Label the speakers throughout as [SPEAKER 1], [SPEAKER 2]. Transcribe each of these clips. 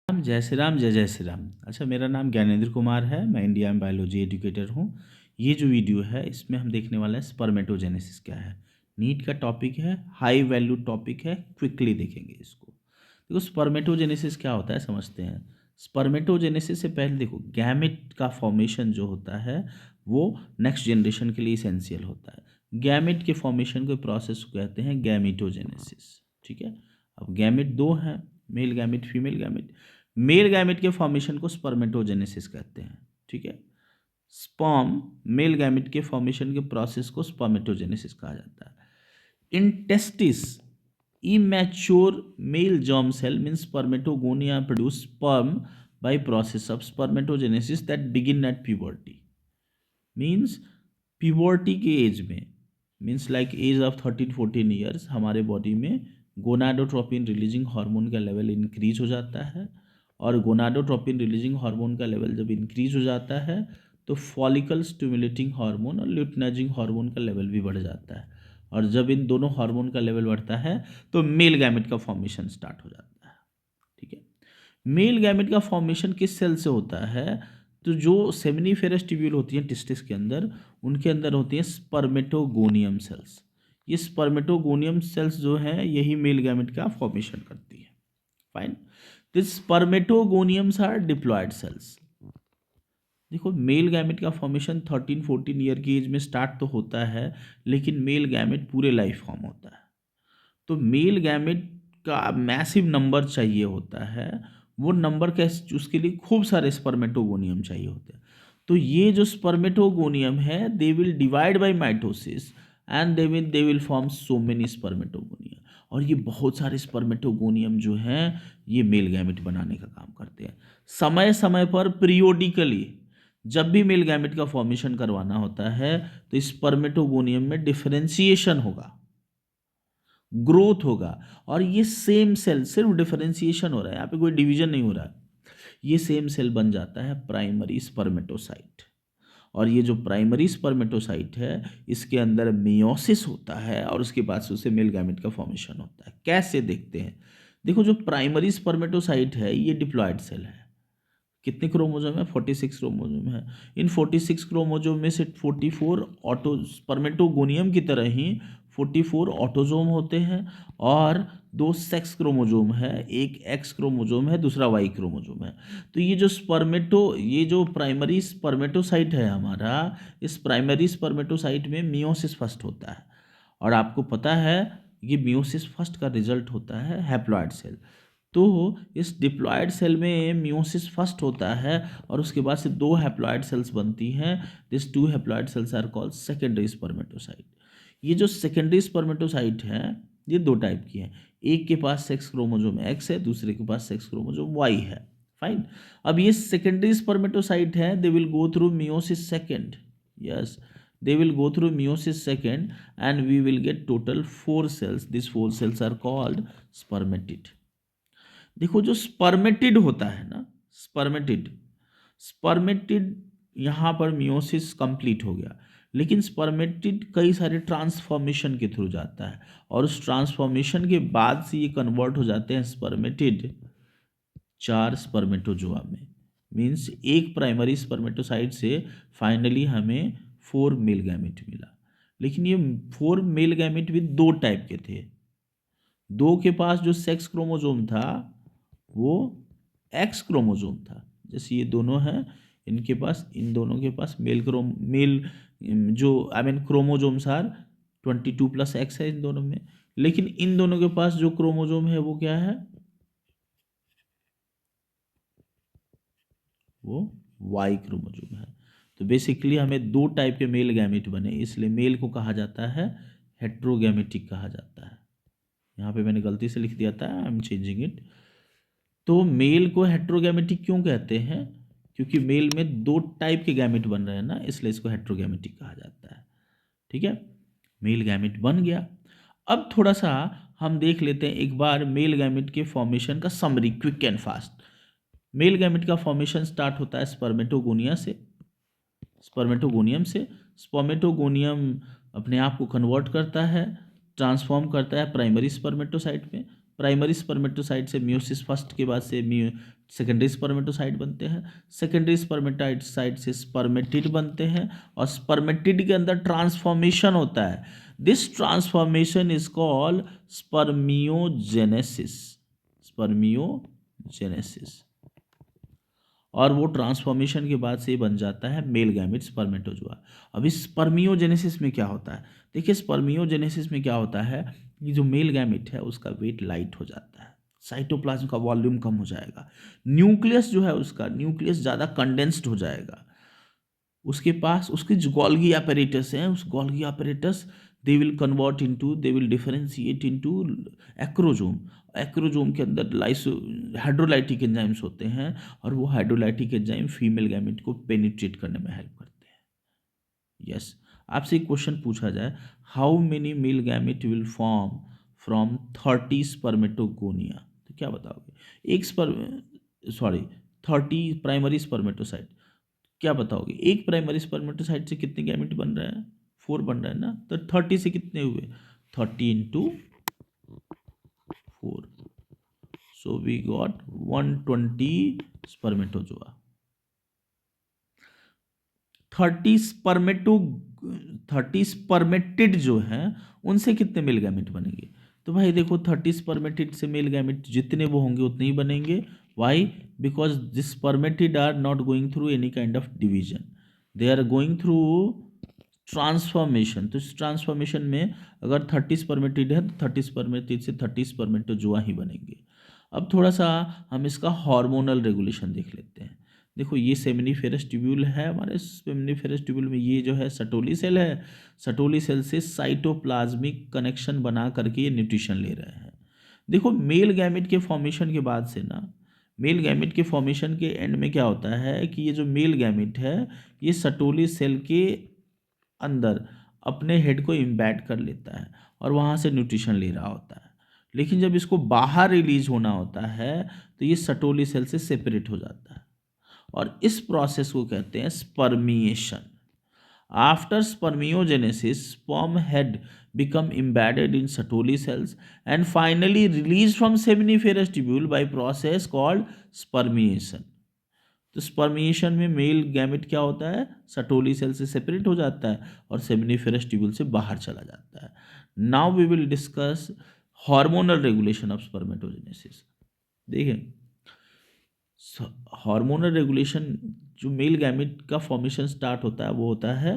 [SPEAKER 1] जय श्री राम, जय जय श्री राम। अच्छा, मेरा नाम ज्ञानेंद्र कुमार है, मैं इंडिया में बायोलॉजी एजुकेटर हूँ। ये जो वीडियो है इसमें हम देखने वाला है स्पर्मेटोजेनेसिस क्या है। नीट का टॉपिक है, हाई वैल्यू टॉपिक है, क्विकली देखेंगे इसको। देखो स्पर्मेटोजेनेसिस क्या होता है समझते हैं। स्पर्मेटोजेनेसिस से पहले देखो, गैमेट का फॉर्मेशन जो होता है वो नेक्स्ट जनरेशन के लिए इसेंशियल होता है। गैमेट के फॉर्मेशन के प्रोसेस को कहते हैं गैमेटोजेनेसिस। ठीक है। अब गैमेट दो हैं, male gamete, female gamete. Male gamete के फॉर्मेशन को स्पर्मेटोजेनेसिस कहते हैं। ठीक है। स्पर्म मेल गैमेट के फॉर्मेशन के प्रोसेस को स्पर्मेटोजेनेसिस कहा जाता है। In testis immature male germ cell means spermatogonia produce sperm by process of spermatogenesis that begin at puberty means puberty के एज में means like age of 13-14 years हमारे body में गोनाडोट्रोपिन रिलीजिंग हार्मोन का level increase हो जाता है। और gonadotropin releasing hormone का लेवल जब इंक्रीज हो जाता है तो फॉलिकल स्टिमुलेटिंग हार्मोन और ल्यूटिनाइजिंग हार्मोन का लेवल भी बढ़ जाता है। और जब इन दोनों हार्मोन का लेवल बढ़ता है तो मेल गैमेट का फॉर्मेशन स्टार्ट हो जाता है। ठीक है। मेल गैमेट का फॉर्मेशन किस सेल से होता है? तो जो सेमिनिफेरस ट्यूब्यूल होती हैं टिस्टिस के अंदर, उनके अंदर होती हैं स्पर्मेटोगोनियम सेल्स। ये स्पर्मेटोगोनियम सेल्स जो हैं यही मेल गैमेट का फॉर्मेशन करती है। Fine. This spermatogoniums are diploid cells. देखो मेल गैमेट का फॉर्मेशन 13-14 ईयर की एज में स्टार्ट तो होता है, लेकिन मेल गैमेट पूरे लाइफ फॉर्म होता है। तो मेल गैमेट का मैसिव नंबर चाहिए होता है। वो नंबर कैसे? उसके लिए खूब सारे स्पर्मेटोगोनियम चाहिए होते हैं। तो ये जो स्पर्मेटोगोनियम है they will divide by mitosis and they will form so many spermatogonium. और ये बहुत सारे स्पर्मेटोगोनियम जो हैं ये मेल गैमेट बनाने का काम करते हैं। समय समय पर पीरियोडिकली जब भी मेल गैमेट का फॉर्मेशन करवाना होता है तो स्पर्मेटोगोनियम में डिफरेंशिएशन होगा, ग्रोथ होगा। और ये सेम सेल, सिर्फ डिफरेंशिएशन हो रहा है, यहाँ पे कोई डिवीजन नहीं हो रहा है। ये सेम सेल बन जाता है प्राइमरी स्पर्मेटोसाइट। और ये जो प्राइमरी स्पर्मेटोसाइट है इसके अंदर मियोसिस होता है और उसके बाद से उसे मेल गैमेट का फॉर्मेशन होता है। कैसे देखते हैं? देखो जो प्राइमरी स्पर्मेटोसाइट है ये डिप्लॉयड सेल है। कितने क्रोमोजोम है? 46 क्रोमोजोम है। इन 46 क्रोमोजोम में से 44 ऑटो स्पर्मेटोगोनियम की तरह ही 44 ऑटोजोम होते हैं और दो सेक्स क्रोमोजोम है, एक एक्स क्रोमोजोम है, दूसरा वाई क्रोमोजोम है। तो ये जो प्राइमरी स्पर्मेटोसाइट है हमारा, इस प्राइमरी स्पर्मेटोसाइट में मियोसिस फर्स्ट होता है। और आपको पता है ये मियोसिस फर्स्ट का रिजल्ट होता है हैप्लॉइड सेल। तो इस डिप्लॉयड सेल में मियोसिस फर्स्ट होता है और उसके बाद से दो हैप्लॉयड सेल्स बनती हैं। This two haploid cells are called secondary spermatocyte. ये जो सेकेंडरी स्पर्मेटोसाइट हैं ये दो टाइप की हैं। एक के पास सेक्स क्रोमोसोम एक्स है, दूसरे के पास सेक्स क्रोमोसोम वाई है। फाइन। अब ये सेकेंडरी स्पर्मेटोसाइट है, they will go through meiosis second. Yes, they will go through meiosis second and we will get total 4 cells. These 4 cells are called spermatid. देखो जो spermatid होता है ना, spermatid spermatid यहाँ पर मियोसिस कंप्लीट हो गया, लेकिन स्पर्मेटिड कई सारे ट्रांसफॉर्मेशन के थ्रू जाता है और उस ट्रांसफॉर्मेशन के बाद से ये कन्वर्ट हो जाते हैं स्पर्मेटिड 4 स्पर्मेटोजोआ में। मीन्स एक प्राइमरी स्पर्मेटोसाइट से फाइनली हमें 4 मेल गैमेट मिला। लेकिन ये 4 मेल गैमेट भी दो टाइप के थे। दो के पास जो सेक्स क्रोमोजोम था वो एक्स क्रोमोजोम था, जैसे ये दोनों हैं, इनके पास, इन दोनों के पास मेल जो I mean chromosomes are 22+X है इन दोनों में। लेकिन इन दोनों के पास जो क्रोमोजोम है वो क्या है? वो वाई क्रोमोजोम है। तो बेसिकली हमें दो टाइप के मेल गैमेट बने, इसलिए मेल को कहा जाता है हेट्रोगैमेटिक कहा जाता है। यहाँ पे मैंने गलती से लिख दिया था, आई एम चेंजिंग इट। तो मेल को हेट्रोगैमेटिक क्यों कहते हैं? क्योंकि मेल में दो टाइप के गैमेट बन रहे हैं ना, इसलिए इसको हेट्रोगैमेटिक कहा जाता है। ठीक है। मेल गैमेट बन गया। अब थोड़ा सा हम देख लेते हैं एक बार मेल गैमेट के फॉर्मेशन का summary, quick and fast. Mail gamete का फॉर्मेशन स्टार्ट होता है स्पर्मेटोगोनिया से, स्पर्मेटोगोनियम से। स्पर्मेटोगोनियम अपने आप को कन्वर्ट करता है, ट्रांसफॉर्म करता है प्राइमरी स्पर्मेटोसाइट में। प्राइमरी स्पर्मेटोसाइट से मियोसिस फर्स्ट के बाद से सेकेंडरी स्पर्मेटोसाइट बनते हैं, सेकेंडरी स्पर्मेटोसाइट से स्पर्मेटिड बनते हैं, और स्पर्मेटिड के अंदर ट्रांसफॉर्मेशन होता है. This transformation is called spermiogenesis. Spermiogenesis. और वो ट्रांसफॉर्मेशन के बाद से बन जाता है मेल गैमेट स्पर्मेटोजोआ. अब इस स्पर्मियोजेनेसिस में क्या होता है? देखिए, स्पर्मियोजेनेसिस में क्या होता है कि जो मेल गैमेट है उसका वेट लाइट हो जाता है, साइटोप्लाज्म का वॉल्यूम कम हो जाएगा, न्यूक्लियस जो है उसका न्यूक्लियस ज़्यादा कंडेंस्ड हो जाएगा, उसके पास उसके जो गोल्गी apparatus हैं, उस Golgi apparatus they will differentiate into acrosome. Acrosome के अंदर हाइड्रोलाइटिक एंजाइम्स होते हैं, और वो हाइड्रोलाइटिक एंजाइम फीमेल गैमेट को पेनिट्रेट करने में हेल्प करते हैं. यस, आपसे एक क्वेश्चन पूछा जाए, how many male gamete will form from 30 spermatogonia, तो क्या बताओगे? एक 30 प्राइमरी स्पर्मेटोसाइट, क्या बताओगे? एक प्राइमरी स्पर्मेटोसाइट से कितने गैमेट बन रहे हैं? 4 बन रहा है ना. तो 30 से कितने हुए? 30 into 4, so we got 120 spermatozoa. 30 spermatid जो हैं उनसे कितने मेल गैमेट बनेंगे? तो भाई देखो, 30 स्पर्मेटिड से मेल गैमेट जितने वो होंगे उतने ही बनेंगे. Why? Because this spermatid are not going through any kind of division, they are going through transformation. तो इस ट्रांसफॉर्मेशन में अगर 30 स्पर्मेटिड है तो 30 स्पर्मेटिड से 30 स्पर्मेटोजोआ ही बनेंगे. अब थोड़ा सा हम इसका हार्मोनल रेगुलेशन देख लेते हैं. देखो, ये सेमिनिफेरस ट्यूब्यूल है. हमारे सेमिनिफेरस ट्यूब्यूल में ये जो है सटोली सेल है. सटोली सेल से साइटोप्लाज्मिक कनेक्शन बना करके ये न्यूट्रिशन ले रहे हैं. देखो, मेल गैमेट के फॉर्मेशन के बाद से ना, मेल गैमेट के फॉर्मेशन के एंड में क्या होता है कि ये जो मेल गैमेट है ये सटोली सेल के अंदर अपने हेड को इम्बैड कर लेता है और वहाँ से न्यूट्रिशन ले रहा होता है. लेकिन जब इसको बाहर रिलीज होना होता है तो ये सटोली सेल से सेपरेट हो जाता है, और इस प्रोसेस को कहते हैं spermiation. After spermiogenesis, sperm head become embedded in Sertoli cells and finally released from seminiferous tubule by process called spermiation. तो स्पर्मिएशन में मेल गैमेट क्या होता है? सटोली सेल से सेपरेट हो जाता है और सेमिनिफेरस ट्यूब्यूल से बाहर चला जाता है. Now we will discuss hormonal regulation of spermatogenesis. देखिए, हार्मोनल रेगुलेशन जो मेल गैमेट का फॉर्मेशन स्टार्ट होता है वो होता है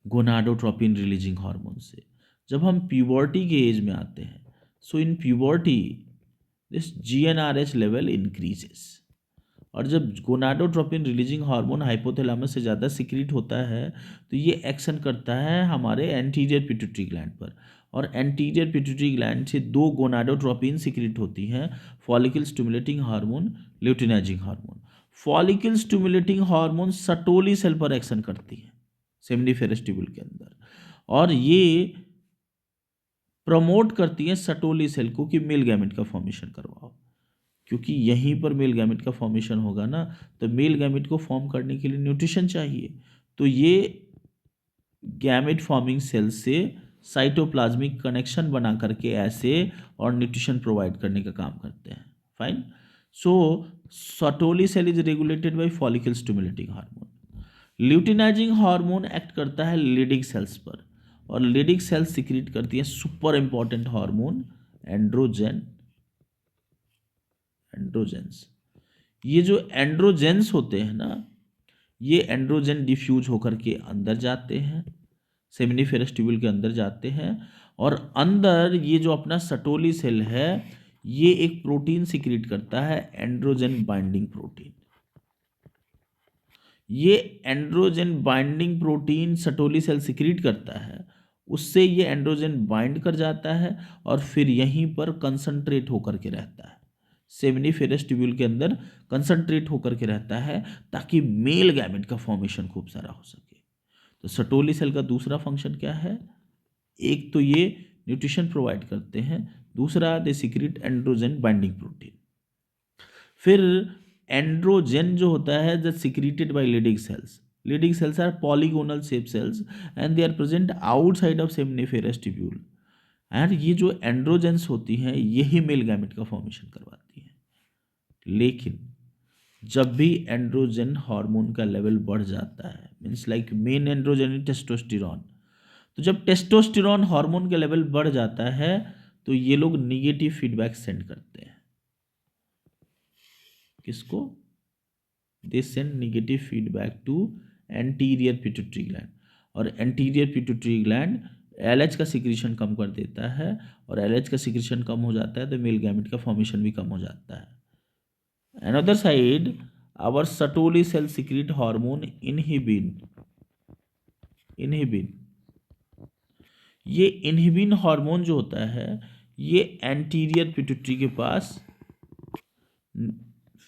[SPEAKER 1] गोनाडोट्रोपिन रिलीजिंग हार्मोन से. जब हम प्यूबर्टी के एज में आते हैं, so in puberty this GnRH level increases, और जब गोनाडोट्रोपिन रिलीजिंग हार्मोन हाइपोथैलेमस से ज़्यादा सिक्रीट होता है तो ये एक्शन करता है हमारे एंटीरियर पिट्यूटरी ग्लैंड पर, और एंटीरियर पिट्यूटरी ग्लैंड से 2 गोनाडोट्रोपिन सिक्रीट होती हैं, follicle stimulating hormone, luteinizing hormone. Follicle stimulating hormone Sertoli cell पर एक्शन करती है सेमिनिफेरस ट्यूब्यूल के अंदर, और ये प्रमोट करती है सटोली सेल को कि मेल गैमेट का फॉर्मेशन करवाओ, क्योंकि यहीं पर मेल गैमेट का फॉर्मेशन होगा ना, तो मेल गैमेट को फॉर्म करने के लिए न्यूट्रिशन चाहिए. तो ये गैमेट फॉर्मिंग सेल से साइटोप्लाज्मिक कनेक्शन बना करके ऐसे और न्यूट्रिशन प्रोवाइड करने का काम करते हैं. Fine. So Sertoli cell is regulated by follicle stimulating hormone. Luteinizing hormone act करता है लीडिंग सेल्स पर, और लीडिंग सेल्स सिक्रीट करती है सुपर इंपॉर्टेंट हार्मोन एंड्रोजेंस. ये जो एंड्रोजेंस होते हैं ना, ये एंड्रोजन डिफ्यूज होकर के अंदर जाते हैं, सेमिनिफेरस ट्यूब्यूल के अंदर जाते हैं, और अंदर ये जो अपना सटोली सेल है ये एक प्रोटीन सिक्रीट करता है, एंड्रोजन बाइंडिंग प्रोटीन. ये androgen binding protein Sertoli cell secrete करता है, उससे ये एंड्रोजन बाइंड कर जाता है और फिर यहीं पर कंसंट्रेट होकर के रहता है, सेमिनिफेरस ट्यूब्यूल के अंदर कंसंट्रेट होकर के रहता है, ताकि मेल गैमेट का फॉर्मेशन खूब सारा हो सके. तो सटोली सेल का दूसरा फंक्शन क्या है? एक तो ये न्यूट्रिशन प्रोवाइड करते हैं, दूसरा they secrete androgen binding protein. फिर एंड्रोजन जो होता है that secreted by Leydig cells. Leydig cells are polygonal shape cells and they are present outside of seminiferous tubule. यार ये जो एंड्रोजेंस होती हैं यही मेल गैमेट का फॉर्मेशन करवाती हैं। लेकिन जब भी एंड्रोजन हार्मोन का लेवल बढ़ जाता है, means like main androgen is testosterone, तो जब टेस्टोस्टेरॉन हार्मोन का लेवल बढ़ जाता है तो ये लोग निगेटिव फीडबैक सेंड करते हैं। किसको? They send negative feedback to anterior pituitary gland, और एंटीरियर पिट्यूटरी ग्लैंड एलएच का सिक्रीशन कम कर देता है, और एलएच का सिक्रीशन कम हो जाता है तो मेल गैमेट का फॉर्मेशन भी कम हो जाता है। Another side, our Sertoli cell secrete hormone inhibin। ये इनहिबिन हार्मोन जो होता है ये एंटीरियर पिट्यूटरी के पास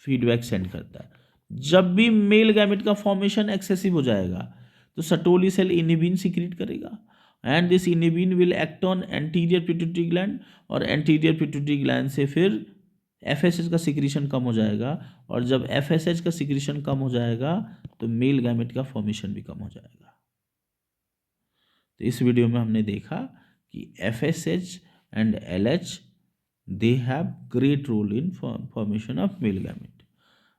[SPEAKER 1] फीडबैक सेंड करता है। जब भी मेल गैमेट का फॉर्मेशन एक्सेसिव हो जाएगा तो सर्टोली सेल इनहिबिन सीक्रेट करेगा, and this inhibin will act on anterior pituitary gland, और एंटीरियर पिट्यूटरी ग्लैंड से फिर एफएसएच का सिक्रीशन कम हो जाएगा, और जब एफएसएच का सिक्रीशन कम हो जाएगा तो मेल गैमेट का फॉर्मेशन भी कम हो जाएगा। तो इस वीडियो में हमने देखा कि FSH and LH they have great role in formation of male gamete.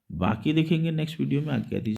[SPEAKER 1] बाकी देखेंगे नेक्स्ट वीडियो में। आज्ञा दीजिए।